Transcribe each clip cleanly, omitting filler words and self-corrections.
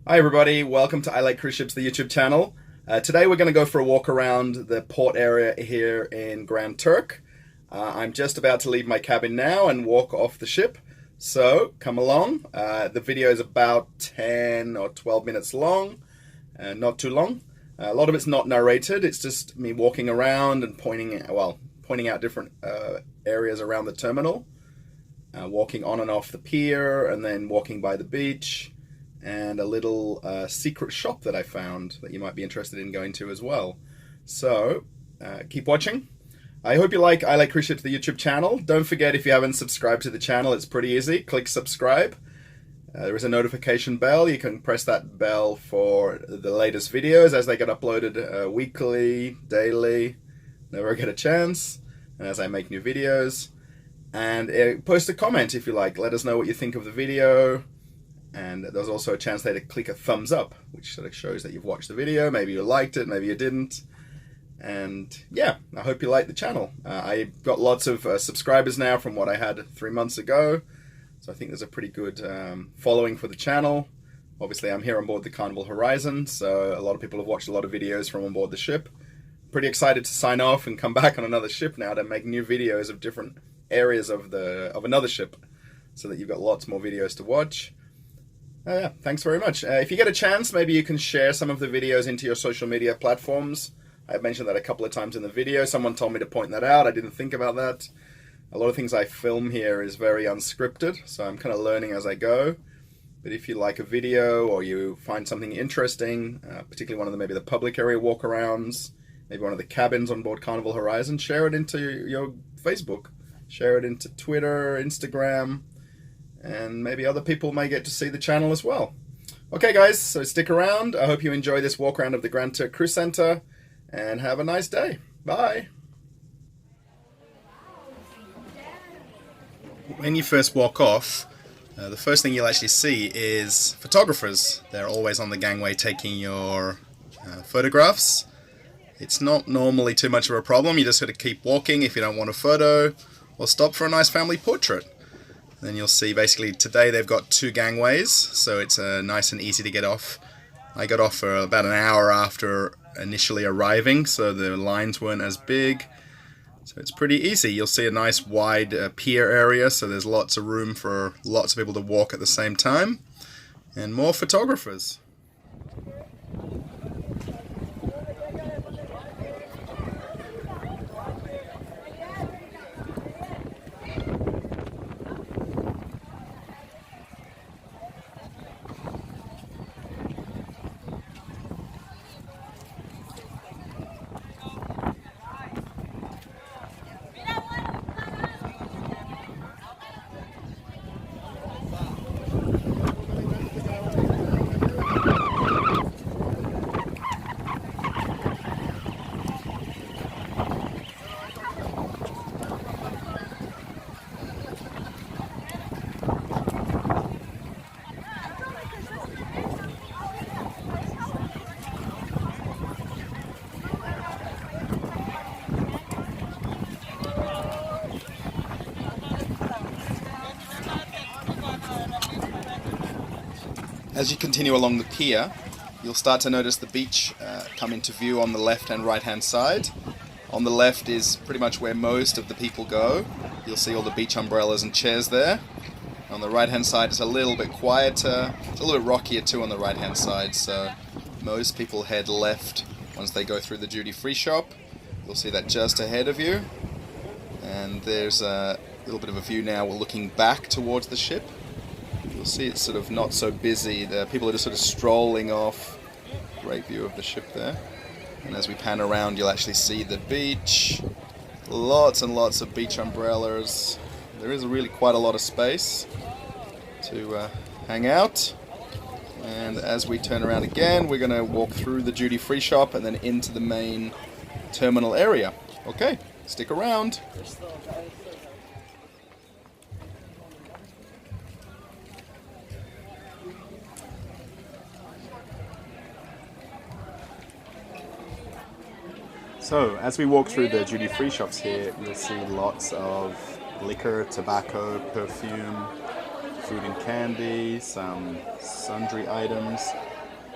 Hi everybody, welcome to I Like Cruise Ships, the YouTube channel. Today we're going to go for a walk around the port area here in Grand Turk. I'm just about to leave my cabin now and walk off the ship, so come along. The video is about 10 or 12 minutes long, not too long. A lot of it's not narrated, it's just me walking around and pointing out different areas around the terminal, walking on and off the pier, and then walking by the beach, and a little secret shop that I found that you might be interested in going to as well. So keep watching. I hope you like I Like Cruise Ships, the YouTube channel. Don't forget, if you haven't subscribed to the channel, it's pretty easy. Click subscribe. There is a notification bell. You can press that bell for the latest videos as they get uploaded weekly, daily, whenever I get a chance, and as I make new videos. And post a comment if you like. Let us know what you think of the video. And there's also a chance there to click a thumbs up, which sort of shows that you've watched the video. Maybe you liked it, maybe you didn't. And yeah, I hope you like the channel. I've got lots of subscribers now from what I had 3 months ago. So I think there's a pretty good following for the channel. Obviously, I'm here on board the Carnival Horizon, so a lot of people have watched a lot of videos from on board the ship. Pretty excited to sign off and come back on another ship now to make new videos of different areas of another ship, so that you've got lots more videos to watch. Yeah, thanks very much. If you get a chance, maybe you can share some of the videos into your social media platforms. I mentioned that a couple of times in the video. Someone told me to point that out. I didn't think about that. A lot of things I film here is very unscripted, so I'm kind of learning as I go. But if you like a video or you find something interesting, particularly one of maybe the public area walkarounds, maybe one of the cabins on board Carnival Horizon, share it into your Facebook. Share it into Twitter, Instagram, and maybe other people may get to see the channel as well. Okay guys, so stick around. I hope you enjoy this walk around of the Grand Turk Cruise Centre, and have a nice day. Bye. When you first walk off, the first thing you'll actually see is photographers. They're always on the gangway taking your photographs. It's not normally too much of a problem. You just sort of keep walking if you don't want a photo, or stop for a nice family portrait. Then you'll see basically today they've got 2 gangways, so it's nice and easy to get off. I got off for about an hour after initially arriving, so the lines weren't as big. So it's pretty easy. You'll see a nice wide pier area, so there's lots of room for lots of people to walk at the same time. And more photographers. As you continue along the pier, you'll start to notice the beach come into view on the left and right hand side. On the left is pretty much where most of the people go. You'll see all the beach umbrellas and chairs there. On the right hand side it's a little bit quieter. It's a little bit rockier too on the right hand side, so most people head left once they go through the duty-free shop. You'll see that just ahead of you. And there's a little bit of a view now. We're looking back towards the ship. You'll see it's sort of not so busy. The people are just sort of strolling off. Great view of the ship there. And as we pan around, you'll actually see the beach. Lots and lots of beach umbrellas. There is really quite a lot of space to hang out. And as we turn around again, we're going to walk through the duty-free shop and then into the main terminal area. Okay, stick around. So, as we walk through the duty-free shops here, you'll see lots of liquor, tobacco, perfume, food and candy, some sundry items.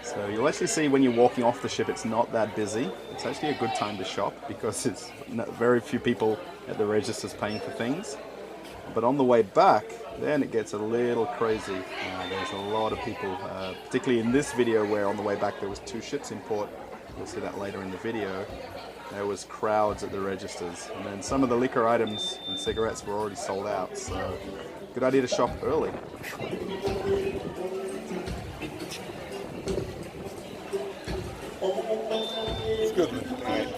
So you'll actually see when you're walking off the ship, it's not that busy. It's actually a good time to shop because it's very few people at the registers paying for things. But on the way back, then it gets a little crazy. There's a lot of people, particularly in this video where on the way back there was 2 ships in port. You'll see that later in the video. There was crowds at the registers. And then some of the liquor items and cigarettes were already sold out. So good idea to shop early. It's good. Right.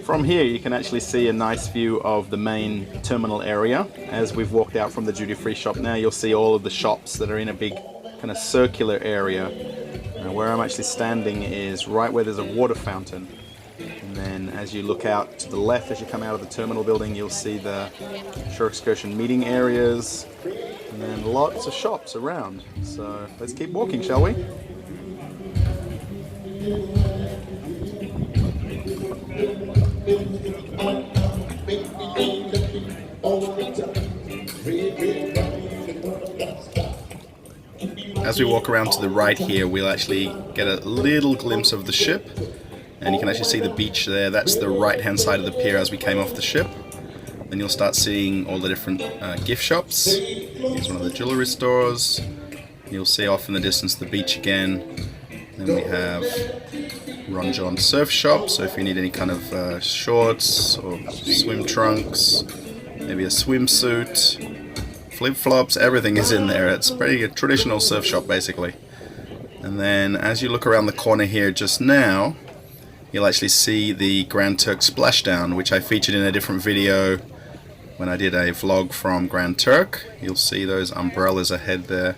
From here you can actually see a nice view of the main terminal area. As we've walked out from the duty-free shop now, you'll see all of the shops that are in a big kind of circular area. Where I'm actually standing is right where there's a water fountain. And then as you look out to the left, as you come out of the terminal building, you'll see the shore excursion meeting areas. And then lots of shops around. So let's keep walking, shall we? As we walk around to the right here, we'll actually get a little glimpse of the ship, and you can actually see the beach there. That's the right hand side of the pier as we came off the ship. Then you'll start seeing all the different gift shops. Here's one of the jewelry stores. You'll see off in the distance the beach again. Then we have Ron John surf shop, so if you need any kind of shorts or swim trunks, maybe a swimsuit, flip-flops, everything is in there. It's pretty a traditional surf shop basically. And then as you look around the corner here just now, you'll actually see the Grand Turk Splashdown, which I featured in a different video when I did a vlog from Grand Turk. You'll see those umbrellas ahead there.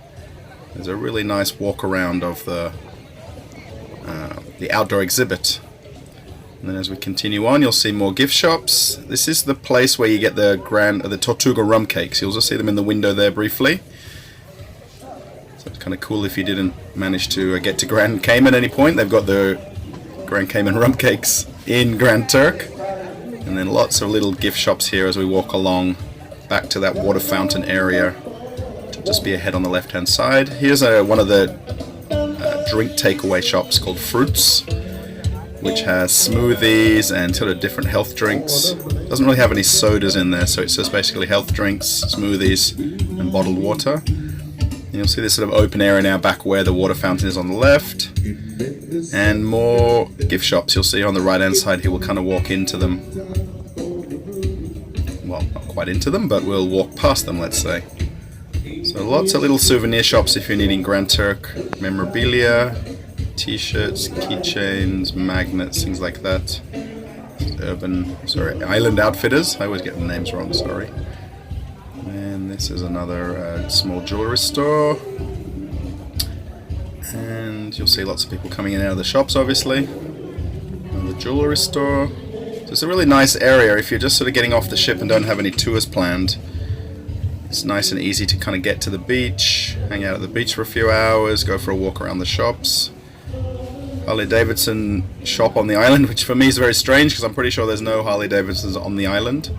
There's a really nice walk around of the outdoor exhibit. And then as we continue on, you'll see more gift shops. This is the place where you get the Tortuga rum cakes. You'll just see them in the window there briefly. So it's kind of cool if you didn't manage to get to Grand Cayman at any point. They've got the Grand Cayman rum cakes in Grand Turk. And then lots of little gift shops here as we walk along back to that water fountain area. Just be ahead on the left hand side. Here's one of the drink takeaway shops called Fruits, which has smoothies and sort of different health drinks. Doesn't really have any sodas in there, so it's just basically health drinks, smoothies, and bottled water. And you'll see this sort of open area now back where the water fountain is on the left. And more gift shops you'll see on the right hand side here. We'll kind of walk into them. Well, not quite into them, but we'll walk past them, let's say. So lots of little souvenir shops if you're needing Grand Turk memorabilia, t-shirts, keychains, magnets, things like that. Island Outfitters. I always get the names wrong, sorry. And this is another small jewelry store. And you'll see lots of people coming in and out of the shops, obviously. Another jewelry store. So it's a really nice area if you're just sort of getting off the ship and don't have any tours planned. It's nice and easy to kind of get to the beach, hang out at the beach for a few hours, go for a walk around the shops. Harley Davidson shop on the island, which for me is very strange because I'm pretty sure there's no Harley Davidsons on the island.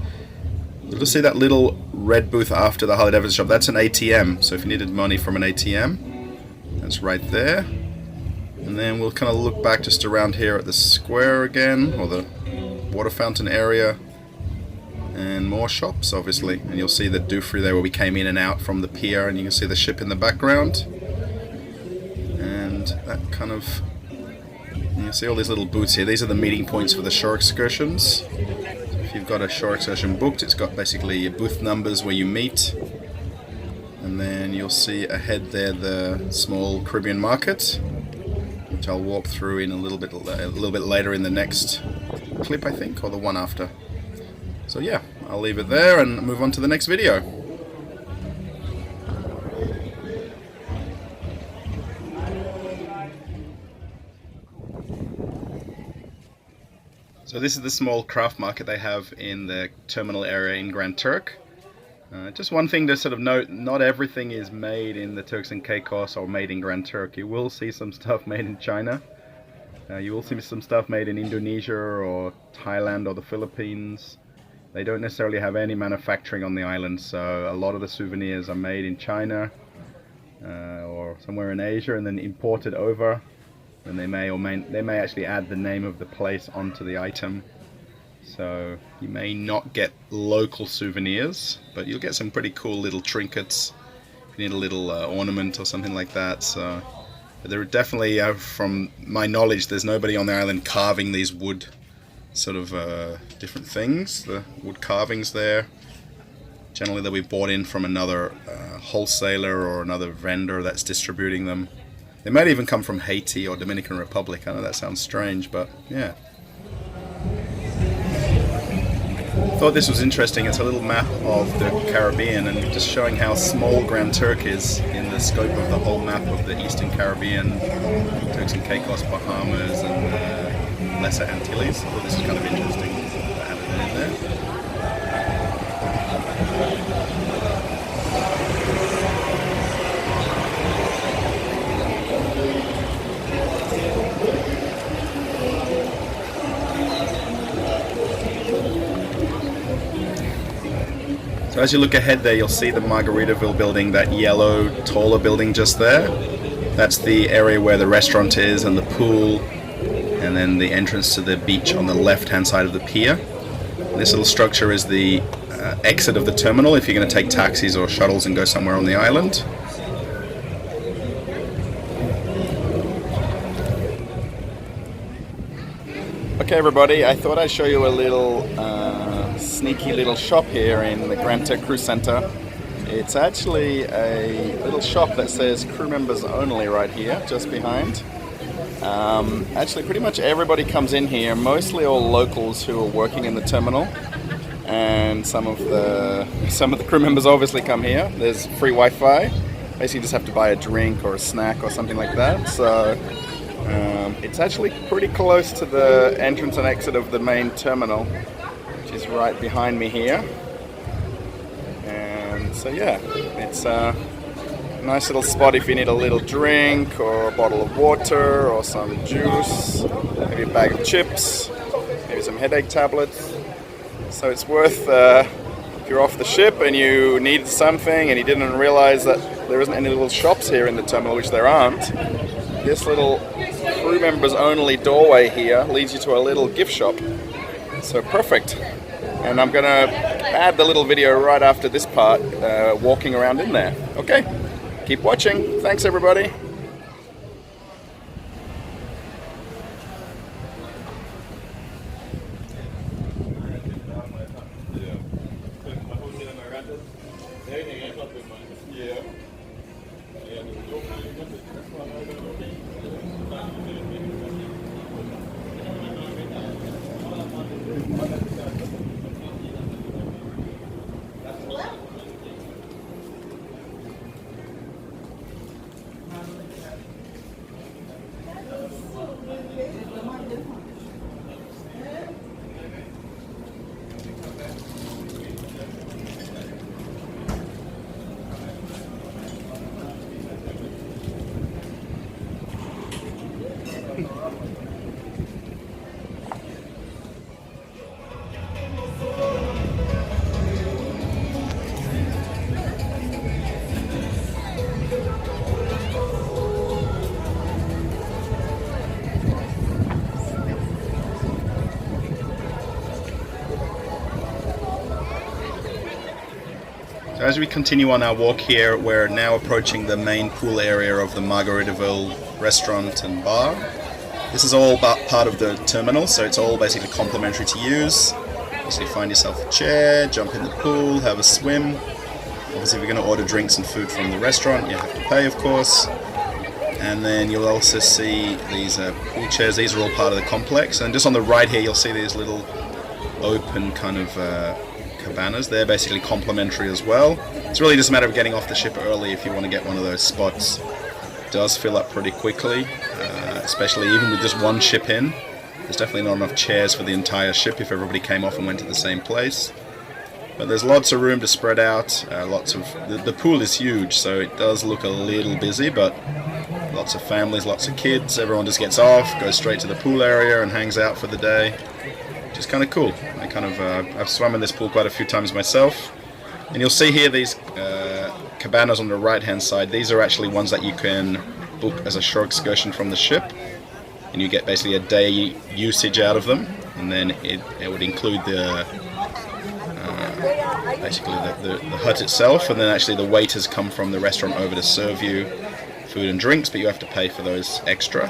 You'll just see that little red booth after the Harley Davidson shop. That's an ATM, so if you needed money from an ATM, that's right there. And then we'll kind of look back just around here at the square again, or the water fountain area. And more shops, obviously. And you'll see the Dufry there where we came in and out from the pier, and you can see the ship in the background. And that kind of... You see all these little booths here. These are the meeting points for the shore excursions. So if you've got a shore excursion booked, it's got basically your booth numbers where you meet. And then you'll see ahead there the small Caribbean market, which I'll walk through in a little bit later in the next clip, I think, or the one after. So yeah, I'll leave it there and move on to the next video. So this is the small craft market they have in the terminal area in Grand Turk. Just one thing to sort of note, not everything is made in the Turks and Caicos or made in Grand Turk. You will see some stuff made in China. You will see some stuff made in Indonesia or Thailand or the Philippines. They don't necessarily have any manufacturing on the island, so a lot of the souvenirs are made in China or somewhere in Asia and then imported over. And they may actually add the name of the place onto the item. So you may not get local souvenirs, but you'll get some pretty cool little trinkets. If you need a little ornament or something like that. So there are definitely, from my knowledge, there's nobody on the island carving these wood sort of different things. The wood carvings there, generally they'll be bought in from another wholesaler or another vendor that's distributing them. They might even come from Haiti or Dominican Republic. I know that sounds strange, but yeah. Thought this was interesting. It's a little map of the Caribbean and just showing how small Grand Turk is in the scope of the whole map of the Eastern Caribbean, Turks and Caicos, Bahamas, and Lesser Antilles. I thought this was kind of interesting to have it in there. So as you look ahead there, you'll see the Margaritaville building, that yellow, taller building just there. That's the area where the restaurant is and the pool, and then the entrance to the beach on the left-hand side of the pier. This little structure is the exit of the terminal if you're going to take taxis or shuttles and go somewhere on the island. Okay everybody, I thought I'd show you a little sneaky little shop here in the Grand Turk Cruise Centre. It's actually a little shop that says crew members only right here, just behind. Actually pretty much everybody comes in here, mostly all locals who are working in the terminal, and some of the crew members obviously come here. There's free Wi-Fi. Basically you just have to buy a drink or a snack or something like that. So it's actually pretty close to the entrance and exit of the main terminal, which is right behind me here. And so yeah, it's a nice little spot if you need a little drink or a bottle of water or some juice, maybe a bag of chips, maybe some headache tablets. So it's worth, if you're off the ship and you need something and you didn't realize that there isn't any little shops here in the terminal, which there aren't, this little crew members only doorway here leads you to a little gift shop. So perfect. And I'm gonna add the little video right after this part, walking around in there. Okay, keep watching. Thanks everybody. So as we continue on our walk here, we're now approaching the main pool area of the Margaritaville restaurant and bar. This is all part of the terminal, so it's all basically complimentary to use. Basically find yourself a chair, jump in the pool, have a swim. Obviously if you're going to order drinks and food from the restaurant, you have to pay of course. And then you'll also see these pool chairs. These are all part of the complex. And just on the right here you'll see these little open kind of cabanas. They're basically complimentary as well. It's really just a matter of getting off the ship early if you want to get one of those spots. It does fill up pretty quickly, especially even with just one ship in. There's definitely not enough chairs for the entire ship if everybody came off and went to the same place. But there's lots of room to spread out. The pool is huge, so it does look a little busy, but lots of families, lots of kids. Everyone just gets off, goes straight to the pool area and hangs out for the day, which is kind of cool. I've swum in this pool quite a few times myself. And you'll see here these cabanas on the right hand side. These are actually ones that you can book as a shore excursion from the ship, and you get basically a day usage out of them, and then it would include basically the hut itself, and then actually the waiters come from the restaurant over to serve you food and drinks, but you have to pay for those extra.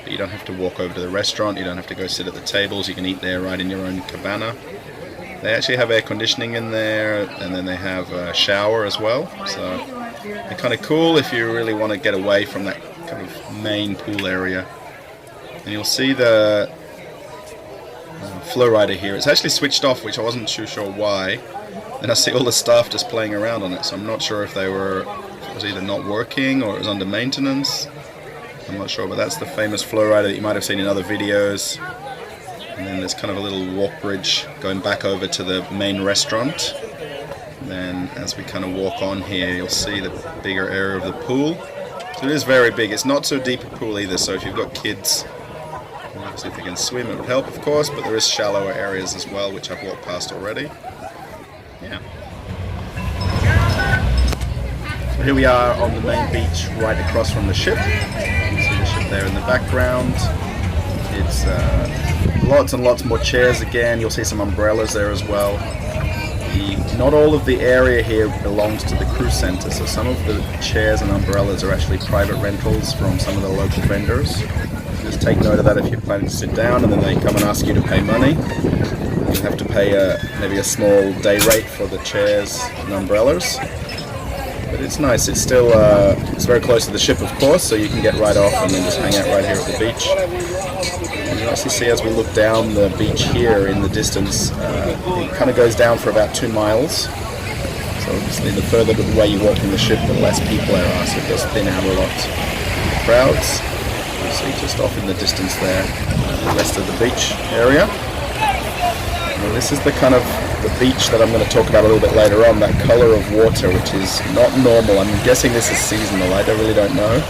But you don't have to walk over to the restaurant, you don't have to go sit at the tables, you can eat there right in your own cabana. They actually have air conditioning in there, and then they have a shower as well, so they're kind of cool if you really want to get away from that kind of main pool area. And you'll see the flow rider here. It's actually switched off, which I wasn't too sure why. And I see all the staff just playing around on it, so I'm not sure if it was either not working or it was under maintenance. I'm not sure, but that's the famous flow rider that you might have seen in other videos. And then there's kind of a little walk bridge going back over to the main restaurant. And then as we kind of walk on here, you'll see the bigger area of the pool. So it is very big. It's not so deep a pool either, so if you've got kids, obviously if they can swim it would help, of course, but there is shallower areas as well, which I've walked past already. Yeah. So here we are on the main beach right across from the ship. You see the ship there in the background. It's lots and lots more chairs again. You'll see some umbrellas there as well. Not all of the area here belongs to the cruise center, so some of the chairs and umbrellas are actually private rentals from some of the local vendors. Just take note of that if you're planning to sit down and then they come and ask you to pay money. You have to pay maybe a small day rate for the chairs and umbrellas. But it's nice. It's still it's very close to the ship, of course, so you can get right off and then just hang out right here at the beach. And you actually see as we look down the beach here in the distance, it kind of goes down for about 2 miles. So obviously the further away you walk from the ship, the less people there are, so it does thin out a lot. The crowds, you see just off in the distance there, the rest of the beach area. And this is the kind of the beach that I'm going to talk about a little bit later on, that color of water, which is not normal. I'm guessing this is seasonal, I really don't know.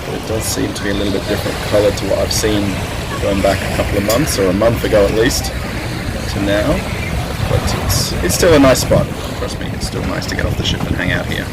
But it does seem to be a little bit different color to what I've seen going back a couple of months, or a month ago at least, to now. But it's still a nice spot, trust me, it's still nice to get off the ship and hang out here.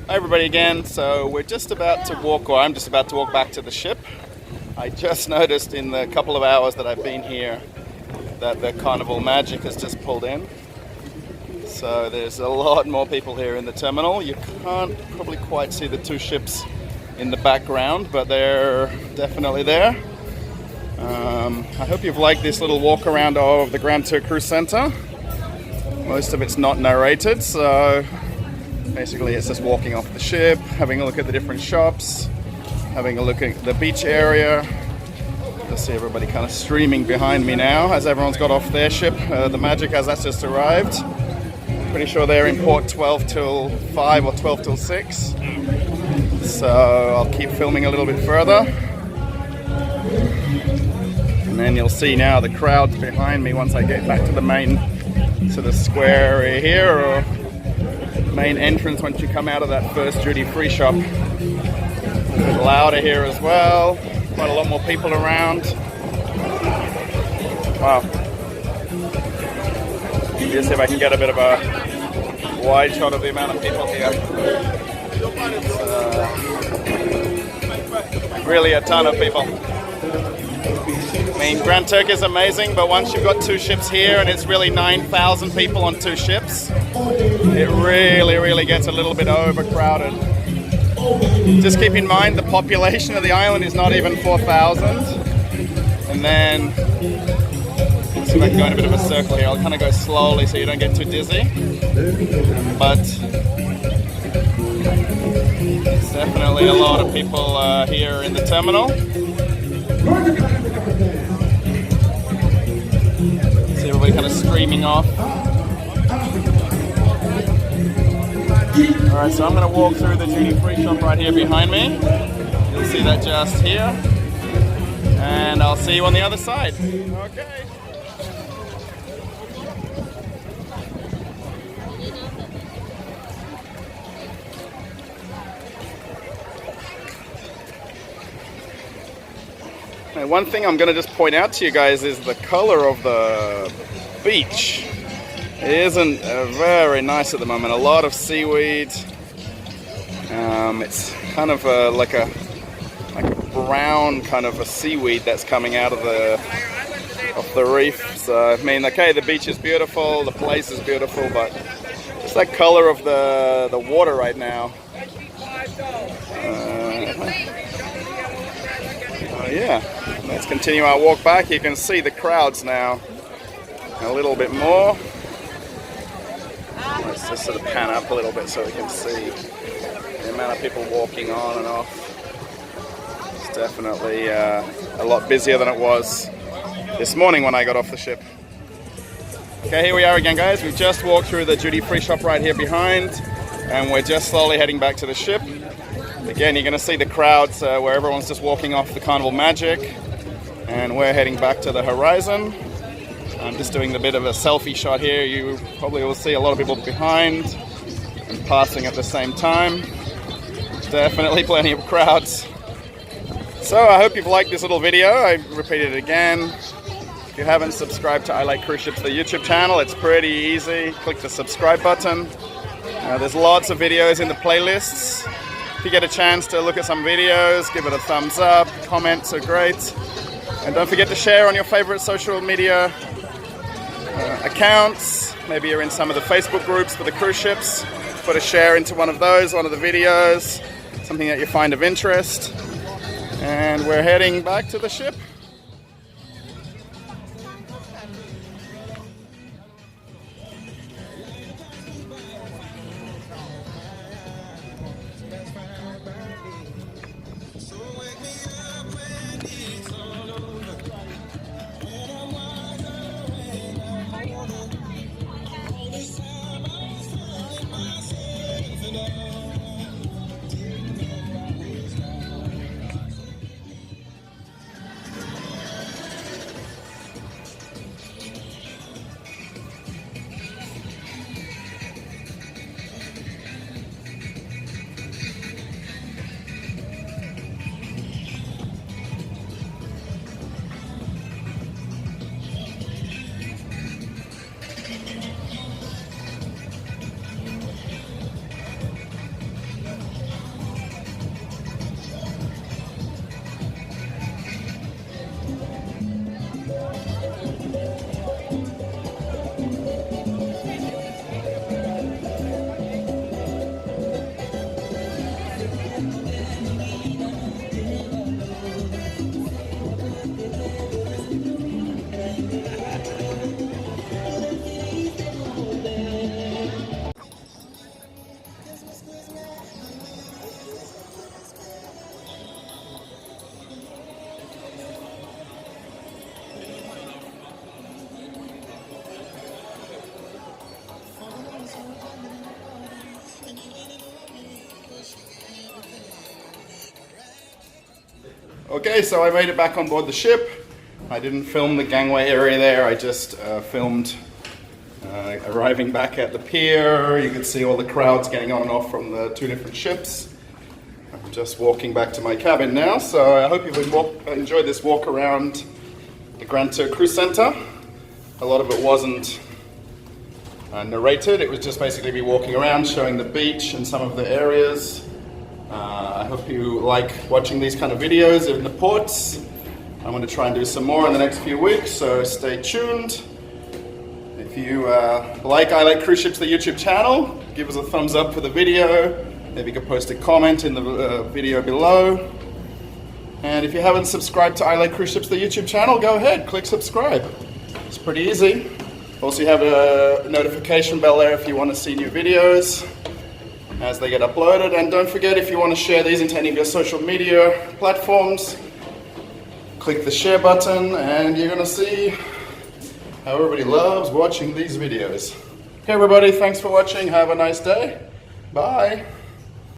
Hi everybody again, so we're just about to walk, or I'm just about to walk back to the ship. I just noticed in the couple of hours that I've been here that the Carnival Magic has just pulled in. So there's a lot more people here in the terminal. You can't probably quite see the 2 ships in the background, but they're definitely there. I hope you've liked this little walk around of the Grand Turk Cruise Centre. Most of it's not narrated, so basically it's just walking off the ship, having a look at the different shops, having a look at the beach area. You'll see everybody kind of streaming behind me now as everyone's got off their ship, the Magic, as that's just arrived. Pretty sure they're in port 12 till 5 or 12 till 6. So I'll keep filming a little bit further. And then you'll see now the crowds behind me once I get back to the main sort of square area here, or main entrance once you come out of that first duty-free shop. A bit louder here as well. Quite a lot more people around. Wow. Let's see if I can get a bit of a wide shot of the amount of people here. Really a ton of people. I mean, Grand Turk is amazing, but once you've got two ships here and it's really 9,000 people on two ships, it really gets a little bit overcrowded. Just keep in mind the population of the island is not even 4,000. And then, let's see if I can go in a bit of a circle here. I'll kind of go slowly so you don't get too dizzy. But there's definitely a lot of people here in the terminal. See everybody kind of streaming off. Alright, so I'm going to walk through the duty-free shop right here behind me. You'll see that just here. And I'll see you on the other side. Okay. Now, one thing I'm going to just point out to you guys is the color of the beach. It isn't very nice at the moment. A lot of seaweed. It's kind of like a brown kind of a seaweed that's coming out of the reef. So I mean, okay, the beach is beautiful, the place is beautiful, but just that color of the water right now. Yeah, let's continue our walk back. You can see the crowds now a little bit more. Let's just sort of pan up a little bit so we can see the amount of people walking on and off. It's definitely a lot busier than it was this morning when I got off the ship. Okay, here we are again, guys. We've just walked through the duty-free shop right here behind, and we're just slowly heading back to the ship. Again, you're going to see the crowds where everyone's just walking off the Carnival Magic, and we're heading back to the horizon. I'm just doing a bit of a selfie shot here. You probably will see a lot of people behind and passing at the same time. Definitely plenty of crowds. So I hope you've liked this little video. I repeated it again. If you haven't subscribed to I Like Cruise Ships, the YouTube channel, it's pretty easy. Click the subscribe button. There's lots of videos in the playlists. If you get a chance to look at some videos, give it a thumbs up. Comments are great. And don't forget to share on your favorite social media accounts. Maybe you're in some of the Facebook groups for the cruise ships. Put a share into one of those, one of the videos, something that you find of interest. And we're heading back to the ship. Okay, so I made it back on board the ship. I didn't film the gangway area there, I just filmed arriving back at the pier. You can see all the crowds getting on and off from the two different ships. I'm just walking back to my cabin now, so I hope you've enjoyed this walk around the Grand Turk Cruise Centre. A lot of it wasn't narrated, it was just basically me walking around, showing the beach and some of the areas. I hope you like watching these kind of videos in the ports. I'm going to try and do some more in the next few weeks, so stay tuned. If you like I Like Cruise Ships, the YouTube channel, give us a thumbs up for the video. Maybe you can post a comment in the video below. And if you haven't subscribed to I Like Cruise Ships, the YouTube channel, go ahead, click subscribe. It's pretty easy. Also, you have a notification bell there if you want to see new videos as they get uploaded. And don't forget, if you want to share these into any of your social media platforms, click the share button and you're going to see how everybody loves watching these videos. Okay everybody, thanks for watching. Have a nice day. Bye.